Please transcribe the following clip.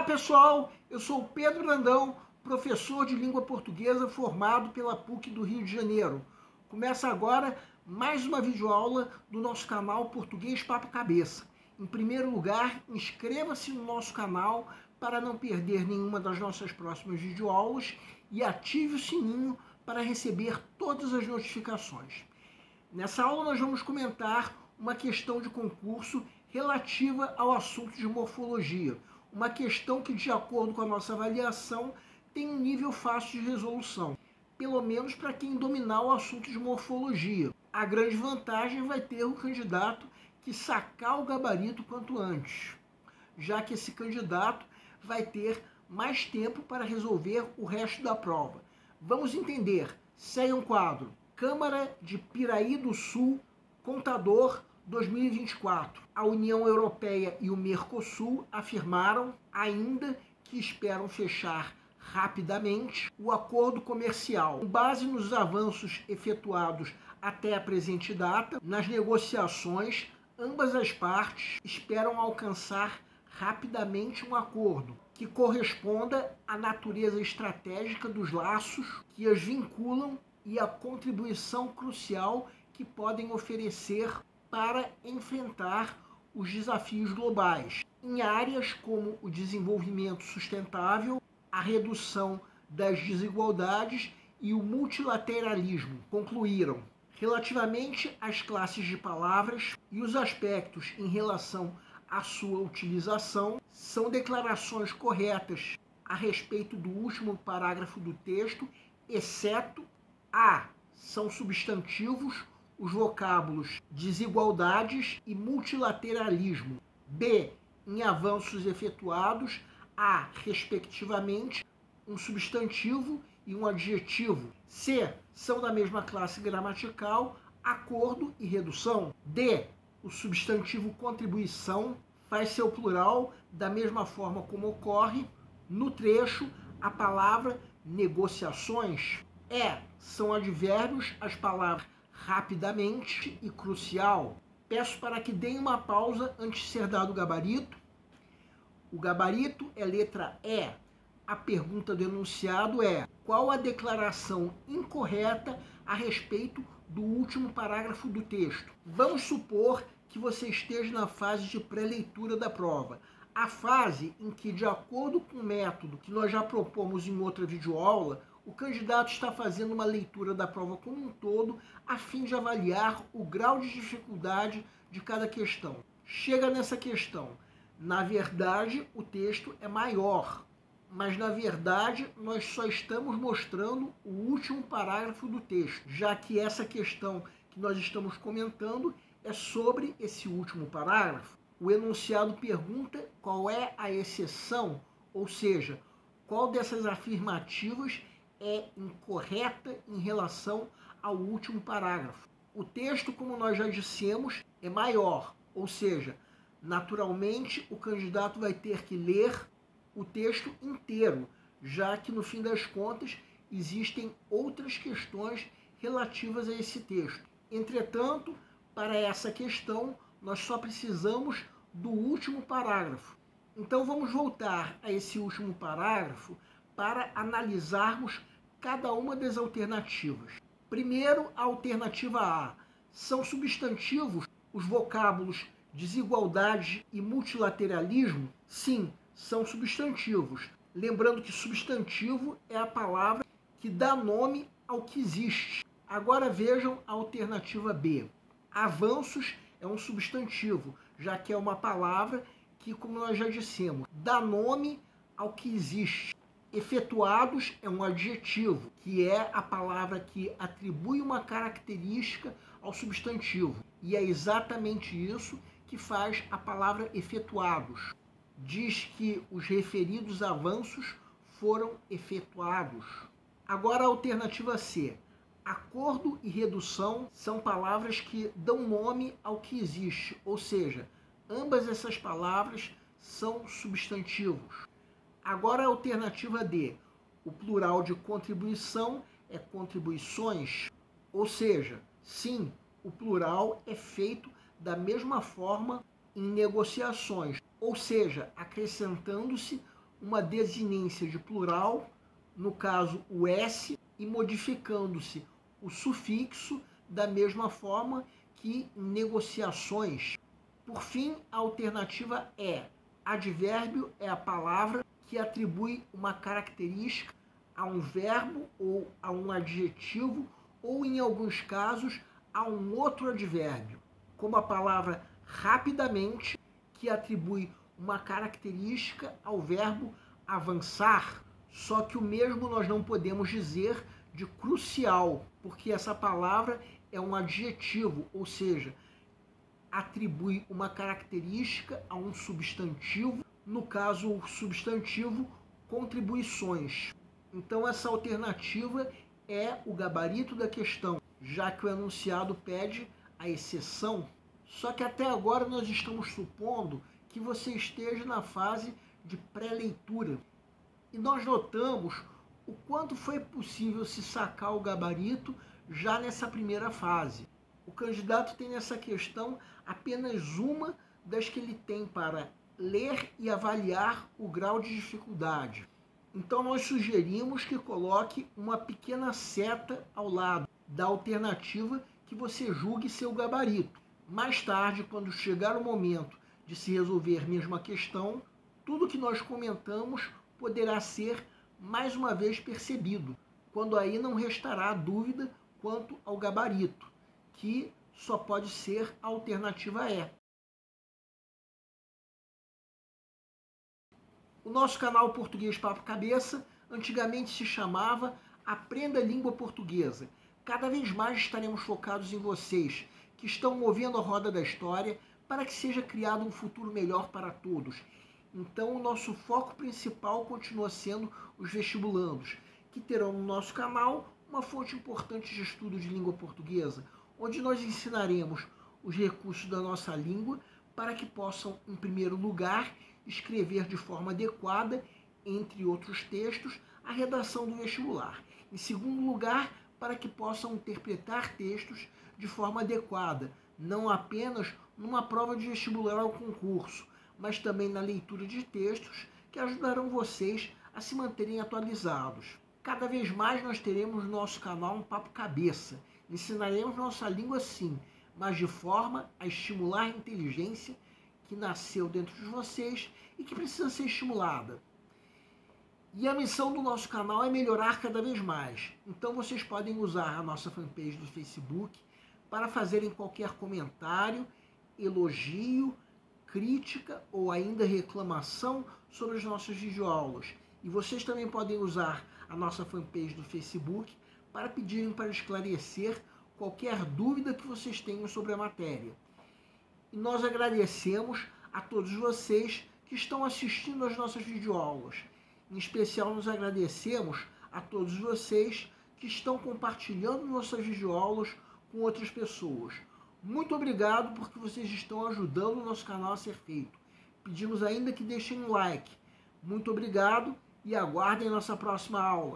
pessoal, eu sou o Pedro Brandão, professor de língua portuguesa formado pela PUC do Rio de Janeiro. Começa agora mais uma videoaula do nosso canal Português Papo Cabeça. Em primeiro lugar, inscreva-se no nosso canal para não perder nenhuma das nossas próximas videoaulas e ative o sininho para receber todas as notificações. Nessa aula nós vamos comentar uma questão de concurso relativa ao assunto de morfologia. Uma questão que, de acordo com a nossa avaliação, tem um nível fácil de resolução, pelo menos para quem dominar o assunto de morfologia. A grande vantagem vai ter o candidato que sacar o gabarito quanto antes, já que esse candidato vai ter mais tempo para resolver o resto da prova. Vamos entender. Segue um quadro. Câmara de Piraí do Sul, Contador 2024. A União Europeia e o Mercosul afirmaram ainda que esperam fechar rapidamente o acordo comercial. Com base nos avanços efetuados até a presente data, nas negociações, ambas as partes esperam alcançar rapidamente um acordo que corresponda à natureza estratégica dos laços que as vinculam e à contribuição crucial que podem oferecer para enfrentar os desafios globais, em áreas como o desenvolvimento sustentável, a redução das desigualdades e o multilateralismo. Concluíram. Relativamente às classes de palavras e os aspectos em relação à sua utilização, são declarações corretas a respeito do último parágrafo do texto, exceto a. São substantivos os vocábulos desigualdades e multilateralismo. B. Em avanços efetuados, há, respectivamente, um substantivo e um adjetivo. C. São da mesma classe gramatical, acordo e redução. D. O substantivo contribuição faz seu plural da mesma forma como ocorre no trecho a palavra negociações. E. São advérbios as palavras rapidamente e crucial. Peço para que deem uma pausa antes de ser dado o gabarito. O gabarito é letra E. A pergunta do enunciado é: qual a declaração incorreta a respeito do último parágrafo do texto? Vamos supor que você esteja na fase de pré-leitura da prova. A fase em que, de acordo com o método que nós já propomos em outra videoaula, o candidato está fazendo uma leitura da prova como um todo a fim de avaliar o grau de dificuldade de cada questão. Chega nessa questão. Na verdade, o texto é maior, mas na verdade nós só estamos mostrando o último parágrafo do texto, já que essa questão que nós estamos comentando é sobre esse último parágrafo. O enunciado pergunta qual é a exceção, ou seja, qual dessas afirmativas é incorreta em relação ao último parágrafo. O texto, como nós já dissemos, é maior, ou seja, naturalmente o candidato vai ter que ler o texto inteiro, já que no fim das contas existem outras questões relativas a esse texto. Entretanto, para essa questão, nós só precisamos do último parágrafo. Então vamos voltar a esse último parágrafo para analisarmos cada uma das alternativas. Primeiro, a alternativa A. São substantivos os vocábulos desigualdade e multilateralismo? Sim, são substantivos. Lembrando que substantivo é a palavra que dá nome ao que existe. Agora vejam a alternativa B. Avanços é um substantivo, já que é uma palavra que, como nós já dissemos, dá nome ao que existe. Efetuados é um adjetivo, que é a palavra que atribui uma característica ao substantivo. E é exatamente isso que faz a palavra efetuados. Diz que os referidos avanços foram efetuados. Agora a alternativa C. Acordo e redução são palavras que dão nome ao que existe, ou seja, ambas essas palavras são substantivos. Agora a alternativa D. O plural de contribuição é contribuições, ou seja, sim, o plural é feito da mesma forma em negociações, ou seja, acrescentando-se uma desinência de plural, no caso o S, e modificando-se o sufixo da mesma forma que em negociações. Por fim, a alternativa é: advérbio é a palavra que atribui uma característica a um verbo ou a um adjetivo ou, em alguns casos, a um outro advérbio, como a palavra rapidamente, que atribui uma característica ao verbo avançar. Só que o mesmo nós não podemos dizer de crucial, porque essa palavra é um adjetivo, ou seja, atribui uma característica a um substantivo, no caso o substantivo contribuições. Então essa alternativa é o gabarito da questão, já que o enunciado pede a exceção. Só que até agora nós estamos supondo que você esteja na fase de pré-leitura. E nós notamos o quanto foi possível se sacar o gabarito já nessa primeira fase. O candidato tem nessa questão apenas uma das que ele tem para ler e avaliar o grau de dificuldade. Então nós sugerimos que coloque uma pequena seta ao lado da alternativa que você julgue ser o gabarito. Mais tarde, quando chegar o momento de se resolver mesmo a questão, tudo que nós comentamos poderá ser mais uma vez percebido, quando aí não restará dúvida quanto ao gabarito, que só pode ser a alternativa E. O nosso canal Português Papo Cabeça antigamente se chamava Aprenda a Língua Portuguesa. Cada vez mais estaremos focados em vocês, que estão movendo a roda da história para que seja criado um futuro melhor para todos. Então, o nosso foco principal continua sendo os vestibulandos, que terão no nosso canal uma fonte importante de estudo de língua portuguesa, onde nós ensinaremos os recursos da nossa língua para que possam, em primeiro lugar, escrever de forma adequada, entre outros textos, a redação do vestibular. Em segundo lugar, para que possam interpretar textos de forma adequada, não apenas numa prova de vestibular ao concurso, mas também na leitura de textos que ajudarão vocês a se manterem atualizados. Cada vez mais nós teremos no nosso canal um Papo Cabeça. Ensinaremos nossa língua sim, mas de forma a estimular a inteligência que nasceu dentro de vocês e que precisa ser estimulada. E a missão do nosso canal é melhorar cada vez mais. Então vocês podem usar a nossa fanpage do Facebook para fazerem qualquer comentário, elogio, crítica ou ainda reclamação sobre as nossas videoaulas. E vocês também podem usar a nossa fanpage do Facebook para pedirem para esclarecer qualquer dúvida que vocês tenham sobre a matéria. E nós agradecemos a todos vocês que estão assistindo às nossas videoaulas. Em especial, nos agradecemos a todos vocês que estão compartilhando nossas videoaulas com outras pessoas. Muito obrigado porque vocês estão ajudando o nosso canal a ser feito. Pedimos ainda que deixem um like. Muito obrigado e aguardem nossa próxima aula.